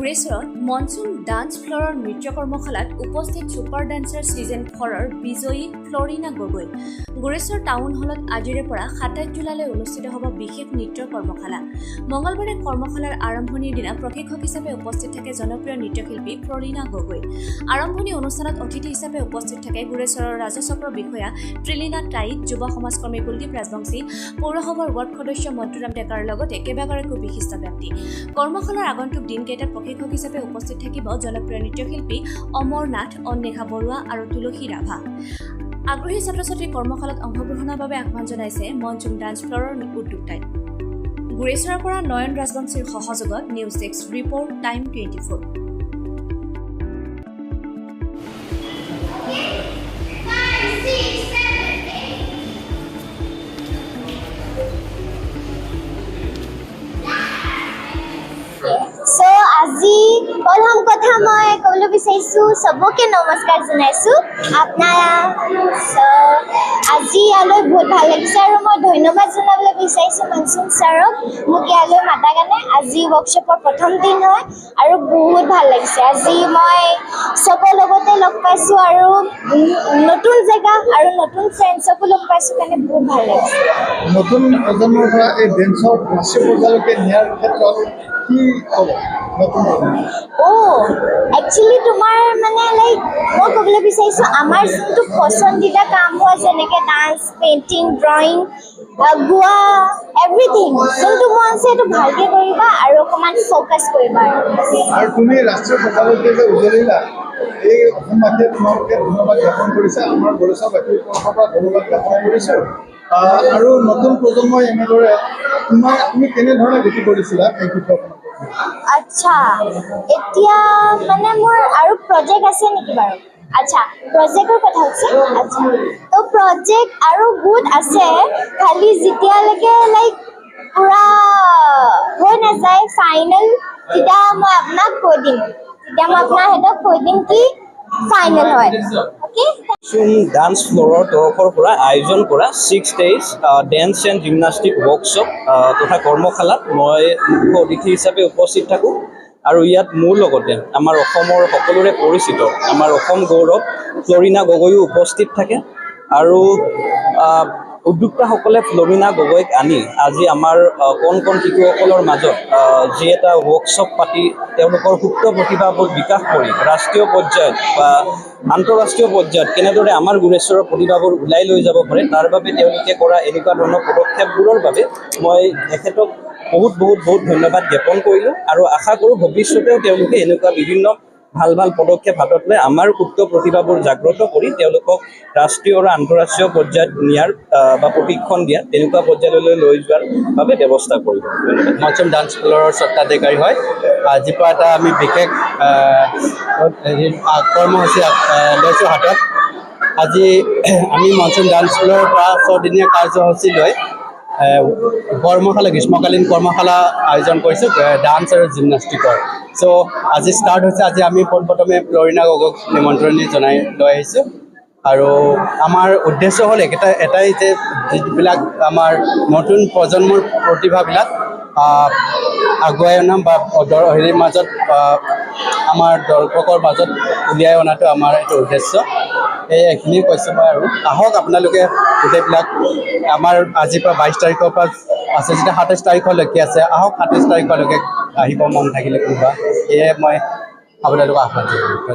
গুৰেশ্বৰত monsoon dance ফ্ল'ৰৰ নৃত্য কৰ্মশালাত উপস্থিত ছুপাৰ ডান্সাৰ ছিজন 4ৰ বিজয়ী ফ্লৰিনা গগৈ। গুৰেশ্বৰ টাউন হলত আজিৰে পৰা ২৭ জুলাইলৈ অনুষ্ঠিত হ'ব বিশেষ নৃত্যৰ কৰ্মশালা। মঙলবাৰে কৰ্মশালাৰ আৰম্ভণিৰ দিনা প্ৰশিক্ষক হিচাপে উপস্থিত থাকে জনপ্ৰিয় নৃত্যশিল্পী ফ্লৰিনা গগৈ। আৰম্ভণি অনুষ্ঠানত অতিথি হিচাপে উপস্থিত থাকে গুৰেশ্বৰৰ ৰাজচক্ৰ বিষয়া ত্ৰিলিনা টাইট, যুৱ সমাজকৰ্মী কুলদীপ ৰাজবংশী, পৌৰসভাৰ ৱাৰ্ড সদস্য মন্টুৰাম ডেকাৰ লগতে কেইবাগৰাকীও বিশিষ্ট ব্যক্তি। কৰ্মশালাৰ আগন্তুক দিনকেইটাত প্ৰশিক্ষক হিচাপে উপস্থিত থাকিব জনপ্ৰিয় নৃত্যশিল্পী অমৰ নাথ, অন্বেষা বৰুৱা আৰু তুলসী ৰাভা। আগ্ৰহী ছাত্ৰ-ছাত্ৰীক কৰ্মশালাত অংশগ্ৰহণৰ বাবে আহ্বান জনাইছে মনচুন ডান্স ফ্ল'ৰৰ উদ্যোক্তাই। গুৰেশ্বৰৰ পৰা নয়ন ৰাজবংশীৰ সহযোগত নিউজ 6 ৰিপৰ্ট টাইম 24। আজি প্ৰথম কথা মই ক'বলৈ বিচাৰিছোঁ সবকে নমস্কাৰ জনাইছোঁ আপোনাৰ। আজি ইয়ালৈ বহুত ভাল লাগিছে আৰু মই ধন্যবাদ জনাবলৈ বিচাৰিছোঁ মনচুন ছাৰক মোক ইয়ালৈ মাতাৰ কাৰণে। আজি ৱৰ্কশ্বপৰ প্ৰথম দিন হয় আৰু বহুত ভাল লাগিছে। আজি মই চবৰ লগতে লগ পাইছোঁ আৰু নতুন জেগা আৰু নতুন ফ্ৰেণ্ডছকো লগ পাইছোঁ কাৰণে বহুত ভাল লাগিছে। নতুন প্ৰজন্মৰ পৰা এই ডেন্সৰ ৰাষ্ট্ৰীয় পৰ্যায়লৈকে নিয়াৰ ক্ষেত্ৰত কি হ'ব? একচুৱেলি তোমাৰ মানে লাইক মই ক'বলৈ বিচাৰিছোঁ আমাৰ যোনটো পচন্দিদা কাম হয় যেনেকৈ ডান্স, পেইণ্টিং, ড্ৰয়িং, গোৱা, এভৰিথিং যোনটো মন আছে সেইটো ভালকৈ কৰিবা আৰু অকণমান ফ'কাছ কৰিবা। আৰু তুমি ৰাষ্ট্ৰীয় পৰ্যায়লৈকে যে উজলিলা, এই অসমবাসীয়ে তোমালোকে ধন্যবাদ জ্ঞাপন কৰিছে। আমাৰ গুৰেশ্বৰবাসীৰ তৰফৰ পৰা ধন্যবাদ জ্ঞাপন কৰিছোঁ। আৰু নতুন প্ৰজন্মই এনেদৰে তুমি কেনেধৰণে গতি কৰিছিলা এই ক্ষেত্ৰখনত? আচ্ছা, এতিয়া মানে মোৰ আৰু প্ৰজেক্ট আছে নেকি বাৰু? আচ্ছা, প্ৰজেক্টৰ কথা হৈছে। আচ্ছা, তো প্ৰজেক্ট আৰু বহুত আছে, খালি যেতিয়ালৈকে লাইক পূৰা হৈ নাযায় ফাইনেল, তেতিয়া মই আপোনাক কৈ দিম। কি ফাইনেল হয়। মনচুন ডান্স ফ্ল'ৰৰ তৰফৰ পৰা আয়োজন কৰা 6 days dance and gymnastic workshop তথা কৰ্মশালাত মই মুখ্য অতিথি হিচাপে উপস্থিত থাকোঁ। আৰু ইয়াত মোৰ লগতে আমাৰ অসমৰ সকলোৰে পৰিচিত আমাৰ অসম গৌৰৱ ফ্লৰিনা গগৈও উপস্থিত থাকে। আৰু উদ্যোক্তাসকলে ফ্লৰিনা গগৈক আনি আজি আমাৰ কণ কণ শিশুসকলৰ মাজত যি এটা ৱৰ্কশ্বপ পাতি তেওঁলোকৰ সুপ্ত প্ৰতিভাবোৰ বিকাশ কৰি ৰাষ্ট্ৰীয় পৰ্যায়ত বা আন্তঃৰাষ্ট্ৰীয় পৰ্যায়ত কেনেদৰে আমাৰ গুৰেশ্বৰৰ প্ৰতিভাবোৰ ওলাই লৈ যাব পাৰে তাৰ বাবে তেওঁলোকে কৰা এনেকুৱা ধৰণৰ পদক্ষেপবোৰৰ বাবে মই তেখেতক বহুত ধন্যবাদ জ্ঞাপন কৰিলোঁ। আৰু আশা কৰোঁ ভৱিষ্যতেও তেওঁলোকে এনেকুৱা বিভিন্ন ভাল পদক্ষেপ হাতত লৈ আমাৰ সুপ্ত প্ৰতিভাবোৰ জাগ্ৰত কৰি তেওঁলোকক ৰাষ্ট্ৰীয় আৰু আন্তঃৰাষ্ট্ৰীয় পৰ্যায়ত নিয়াৰ বা প্ৰশিক্ষণ দিয়া তেনেকুৱা পৰ্যায়লৈ লৈ যোৱাৰ বাবে ব্যৱস্থা কৰিব। মনচুন ডান্স ফ্ল'ৰৰ স্বত্বাধিকাৰী হয়। আজিৰ পৰা এটা আমি বিশেষ কৰ্মসূচী লৈছোঁ হাতত। আজি আমি মনচুন ডান্স ফ্ল'ৰৰ পৰা 6 দিনীয়া কাৰ্যসূচী লৈ গ্ৰীষ্মকালীন কৰ্মশালা আয়োজন কৰিছোঁ ডান্স আৰু জিমনাষ্টিকৰ। চ' আজি ষ্টাৰ্ট হৈছে। আজি আমি পোনপ্ৰথমে ফ্লৰিনা গগৈক নিমন্ত্ৰণী জনাই লৈ আহিছোঁ। আৰু আমাৰ উদ্দেশ্য হ'ল এটাই যে যিবিলাক আমাৰ নতুন প্ৰজন্মৰ প্ৰতিভাবিলাক আগুৱাই অনা বা মাজত আমাৰ দৰ্শকৰ মাজত উলিয়াই অনাটো আমাৰ এইটো উদ্দেশ্য। এইখিনি কৈছোঁ মই। আৰু আহক আপোনালোকে গোটেইবিলাক আমাৰ আজিৰ পৰা 22 তাৰিখৰ পৰা আছে যেতিয়া 27 তাৰিখলৈকে আছে। আহক 27 তাৰিখলৈকে আহিব মন থাকিলে কোনোবা। এয়ে মই আপোনালোকক আহ্বান জনালোঁ।